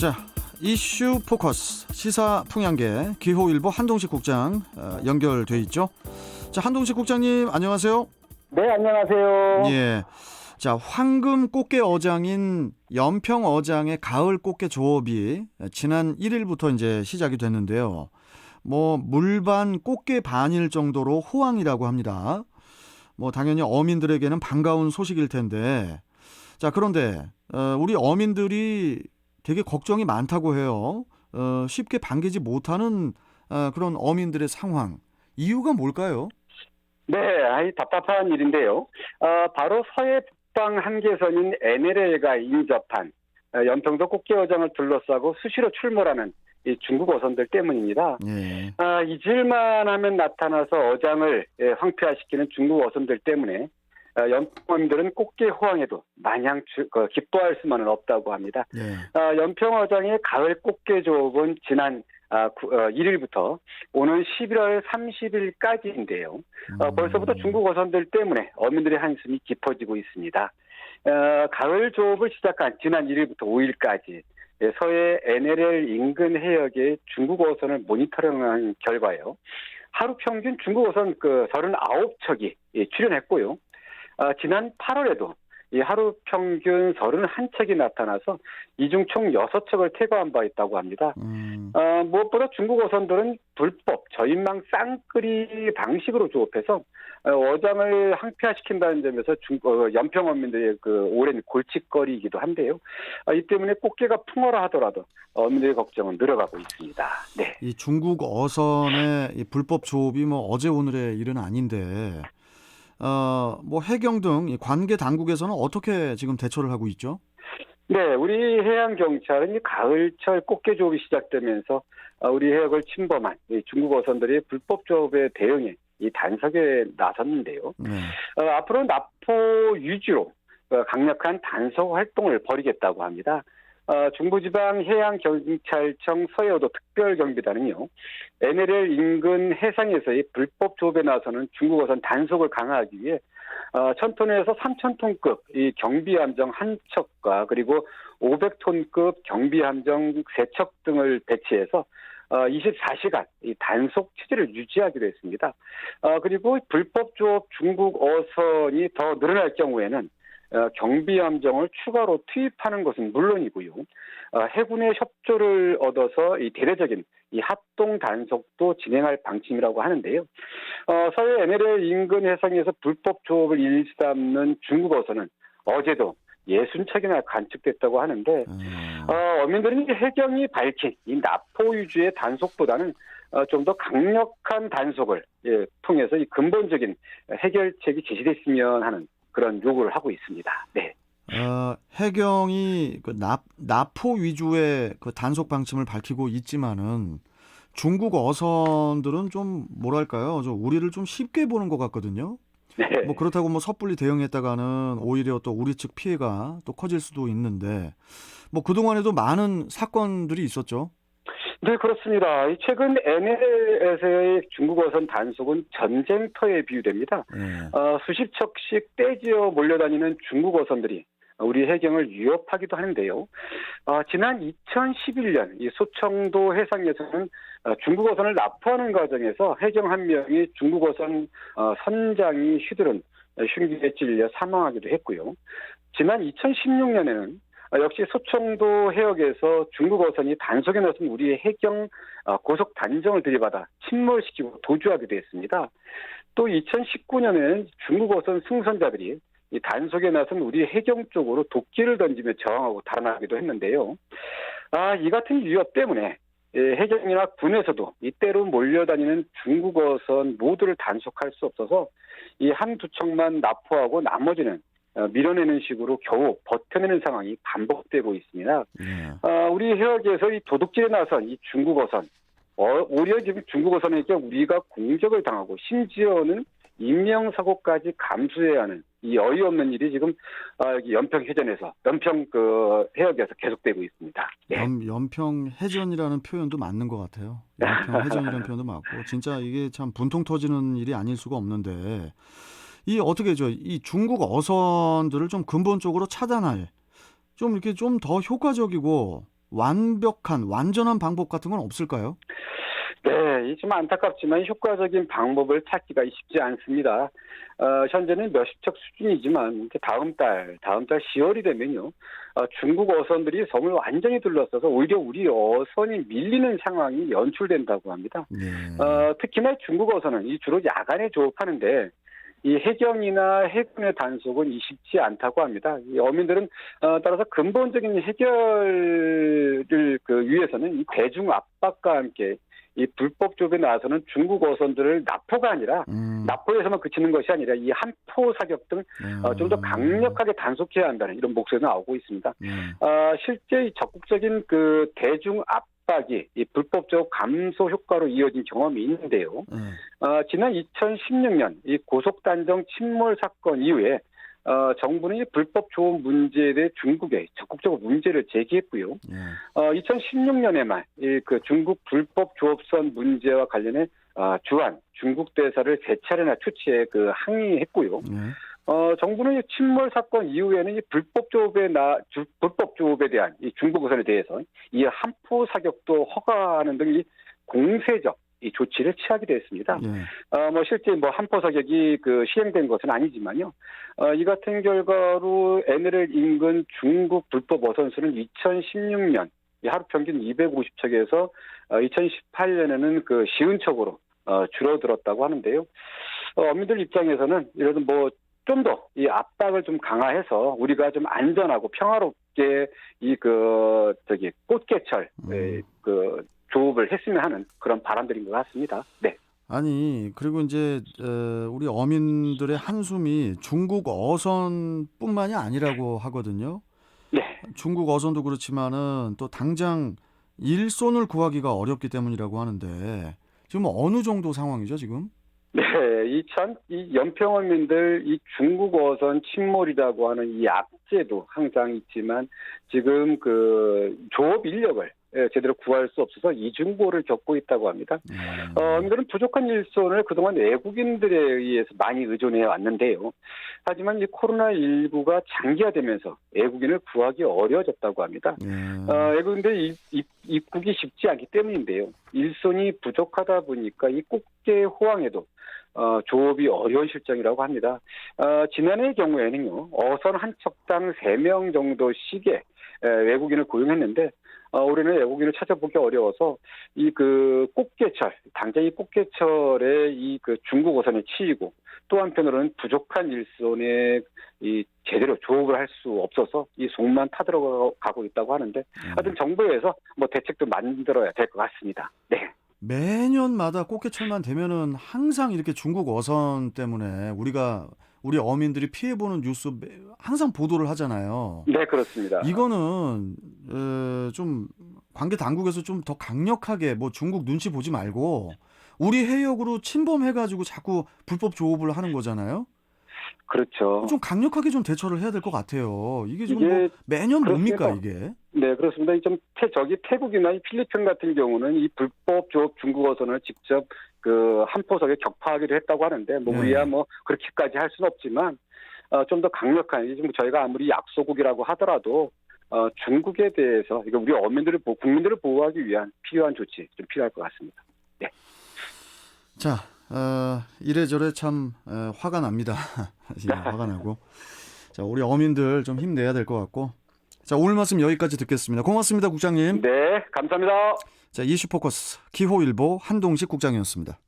자, 이슈 포커스 시사 풍향계 기호일보 한동식 국장 연결돼 있죠. 자, 한동식 국장님 안녕하세요. 네, 안녕하세요. 예. 자, 황금 꽃게 어장인 연평 어장의 가을 꽃게 조업이 지난 1일부터 이제 시작이 됐는데요. 뭐 물반 꽃게 반일 정도로 호황이라고 합니다. 뭐 당연히 어민들에게는 반가운 소식일 텐데. 자, 그런데 우리 어민들이 되게 걱정이 많다고 해요. 쉽게 반기지 못하는 그런 어민들의 상황. 이유가 뭘까요? 네, 아이 답답한 일인데요. 바로 서해 북방 한계선인 NLL과 인접한 연평도 꽃게 어장을 둘러싸고 수시로 출몰하는 이 중국 어선들 때문입니다. 예. 잊을만 하면 나타나서 어장을 황폐화시키는 중국 어선들 때문에 연평어민들은 꽃게 호황에도 마냥 기뻐할 수만은 없다고 합니다. 예. 연평 어장의 가을 꽃게 조업은 지난 1일부터 오는 11월 30일까지인데요. 벌써부터 중국 어선들 때문에 어민들의 한숨이 깊어지고 있습니다. 가을 조업을 시작한 지난 1일부터 5일까지 서해 NLL 인근 해역의 중국 어선을 모니터링한 결과요. 하루 평균 중국 어선 39척이 출현했고요. 지난 8월에도 이 하루 평균 31척이 나타나서 이 중 총 6척을 퇴거한 바 있다고 합니다. 무엇보다 중국 어선들은 불법 저인망 쌍끌이 방식으로 조업해서 어장을 항폐화시킨다는 점에서 연평 어민들의 오랜 골칫거리이기도 한데요. 이 때문에 꽃게가 풍어라 하더라도 어민들의 걱정은 늘어가고 있습니다. 네. 이 중국 어선의 이 불법 조업이 뭐 어제 오늘의 일은 아닌데, 뭐 해경 등 이 관계 당국에서는 어떻게 지금 대처를 하고 있죠? 네, 우리 해양경찰은 이 가을철 꽃게 조업이 시작되면서 우리 해역을 침범한 이 중국 어선들의 불법 조업에 대응해 이 단속에 나섰는데요. 앞으로 납포 위주로 강력한 단속 활동을 벌이겠다고 합니다. 중부지방 해양경찰청 서해오도 특별경비단은요, NLL 인근 해상에서의 불법 조업에 나서는 중국 어선 단속을 강화하기 위해 1,000톤에서 3,000톤급 이 경비함정 한 척과 그리고 500톤급 경비함정 3척 등을 배치해서 24시간 이 단속 체제를 유지하기로 했습니다. 그리고 불법 조업 중국 어선이 더 늘어날 경우에는 경비함정을 추가로 투입하는 것은 물론이고요. 해군의 협조를 얻어서 이 대대적인 이 합동 단속도 진행할 방침이라고 하는데요. 서해 NLL 인근 해상에서 불법 조업을 일삼는 중국 어선은 어제도 60척이나 관측됐다고 하는데, 어민들은 해경이 밝힌 이 납포 위주의 단속보다는 좀 더 강력한 단속을 통해서 이 근본적인 해결책이 제시됐으면 하는 그런 요구를 하고 있습니다. 네. 해경이 납포 위주의 그 단속 방침을 밝히고 있지만은 중국 어선들은 좀 뭐랄까요, 좀 우리를 좀 쉽게 보는 것 같거든요. 네. 뭐 그렇다고 뭐 섣불리 대응했다가는 오히려 또 우리 측 피해가 또 커질 수도 있는데, 뭐 그동안에도 많은 사건들이 있었죠. 네, 그렇습니다. 최근 NLL에서의 중국 어선 단속은 전쟁터에 비유됩니다. 수십 척씩 떼지어 몰려다니는 중국 어선들이 우리 해경을 위협하기도 하는데요. 지난 2011년 이 소청도 해상에서는 중국 어선을 납포하는 과정에서 해경 한 명이 중국 어선 선장이 휘두른 흉기에 찔려 사망하기도 했고요. 지난 2016년에는 역시 소청도 해역에서 중국 어선이 단속에 나선 우리의 해경 고속 단정을 들이받아 침몰시키고 도주하기도 했습니다. 또 2019년에는 중국 어선 승선자들이 이 단속에 나선 우리 해경 쪽으로 도끼를 던지며 저항하고 달아나기도 했는데요. 이 같은 위협 때문에 해경이나 군에서도 이때로 몰려다니는 중국 어선 모두를 단속할 수 없어서 이 한두 척만 납포하고 나머지는 밀어내는 식으로 겨우 버텨내는 상황이 반복되고 있습니다. 우리 해역에서 이 도둑질에 나선 이 중국 어선, 오히려 지금 중국 어선에게 우리가 공격을 당하고 심지어는 인명사고까지 감수해야 하는 이 어이없는 일이 지금 연평 해전에서 연평 해역에서 계속되고 있습니다. 네. 연평 해전이라는 표현도 맞는 것 같아요. 연평 해전이라는 표현도 맞고, 진짜 이게 참 분통 터지는 일이 아닐 수가 없는데, 이 중국 어선들을 좀 근본적으로 차단할, 좀 이렇게 좀 더 효과적이고 완전한 방법 같은 건 없을까요? 네, 좀 안타깝지만 효과적인 방법을 찾기가 쉽지 않습니다. 현재는 몇십 척 수준이지만 이제 다음 달 10월이 되면요, 중국 어선들이 섬을 완전히 둘러싸서 오히려 우리 어선이 밀리는 상황이 연출된다고 합니다. 네. 특히나 중국 어선은 주로 야간에 조업하는데 이 해경이나 해군의 단속은 쉽지 않다고 합니다. 이 어민들은 따라서 근본적인 해결을 위해서는 이 대중 압박과 함께 이 불법 조업에 나서는 중국 어선들을 납포가 아니라 납포에서만 그치는 것이 아니라 이 한포 사격 등 좀 더 강력하게 단속해야 한다는 이런 목소리가 나오고 있습니다. 실제 이 적극적인 대중 압박이 이 불법 조업 감소 효과로 이어진 경험이 있는데요. 지난 2016년 이 고속단정 침몰 사건 이후에 정부는 이 불법 조업 문제에 대해 중국에 적극적으로 문제를 제기했고요. 2016년에 말 중국 불법 조업선 문제와 관련해 주한 중국 대사를 세 차례나 추치해 항의했고요. 정부는 이 침몰 사건 이후에는 이 불법 조업에 대한 이 중국 어선에 대해서 이 한포 사격도 허가하는 등 이 공세적 이 조치를 취하기도 했습니다. 실제 한포 사격이 시행된 것은 아니지만요. 이 같은 결과로 NLL 인근 중국 불법 어선 수는 2016년 하루 평균 250척에서 2018년에는 쉬운 척으로 줄어들었다고 하는데요. 어민들 입장에서는 이런 좀 더 이 압박을 좀 강화해서 우리가 좀 안전하고 평화롭게 꽃게철 조업을 했으면 하는 그런 바람들인 것 같습니다. 네. 아니, 그리고 이제 우리 어민들의 한숨이 중국 어선뿐만이 아니라고 하거든요. 네. 중국 어선도 그렇지만은 또 당장 일손을 구하기가 어렵기 때문이라고 하는데 지금 어느 정도 상황이죠, 지금? 네, 이 연평어민들 이 중국 어선 침몰이라고 하는 이 악재도 항상 있지만 지금 조업 인력을 제대로 구할 수 없어서 이중고를 겪고 있다고 합니다. 이들은 부족한 일손을 그동안 외국인들에 의해서 많이 의존해 왔는데요. 하지만 이 코로나19가 장기화되면서 외국인을 구하기 어려워졌다고 합니다. 외국인들 입국이 쉽지 않기 때문인데요. 일손이 부족하다 보니까 이 꽃게 호황에도 조업이 어려운 실정이라고 합니다. 지난해의 경우에는요, 어선 한 척당 3명 정도씩의 외국인을 고용했는데, 올해는 외국인을 찾아보기 어려워서 꽃게철, 당장 이 꽃게철에 중국 어선에 치이고 또 한편으로는 부족한 일손에 제대로 조업을 할 수 없어서 이 속만 타들어가고 있다고 하는데, 하여튼 정부에서 대책도 만들어야 될 것 같습니다. 네. 매년마다 꽃게철만 되면은 항상 이렇게 중국 어선 때문에 우리 어민들이 피해보는 뉴스 항상 보도를 하잖아요. 네, 그렇습니다. 이거는 좀 관계 당국에서 좀 더 강력하게 중국 눈치 보지 말고 우리 해역으로 침범해가지고 자꾸 불법 조업을 하는 거잖아요. 그렇죠. 좀 강력하게 좀 대처를 해야 될 것 같아요. 이게 지금 매년 그렇습니다. 뭡니까 이게? 네, 그렇습니다. 태국이나 필리핀 같은 경우는 이 불법 조업 중국 어선을 직접 한포석에 격파하기도 했다고 하는데 우리야 그렇게까지 할 수는 없지만 좀 더 강력한 저희가 아무리 약소국이라고 하더라도 중국에 대해서 우리 국민들을 보호하기 위한 필요한 조치 좀 필요할 것 같습니다. 네. 자, 이래저래 참 화가 납니다. 화가 나고. 자, 우리 어민들 좀 힘내야 될 것 같고. 자, 오늘 말씀 여기까지 듣겠습니다. 고맙습니다, 국장님. 네, 감사합니다. 자, 이슈 포커스 기호일보 한동식 국장이었습니다.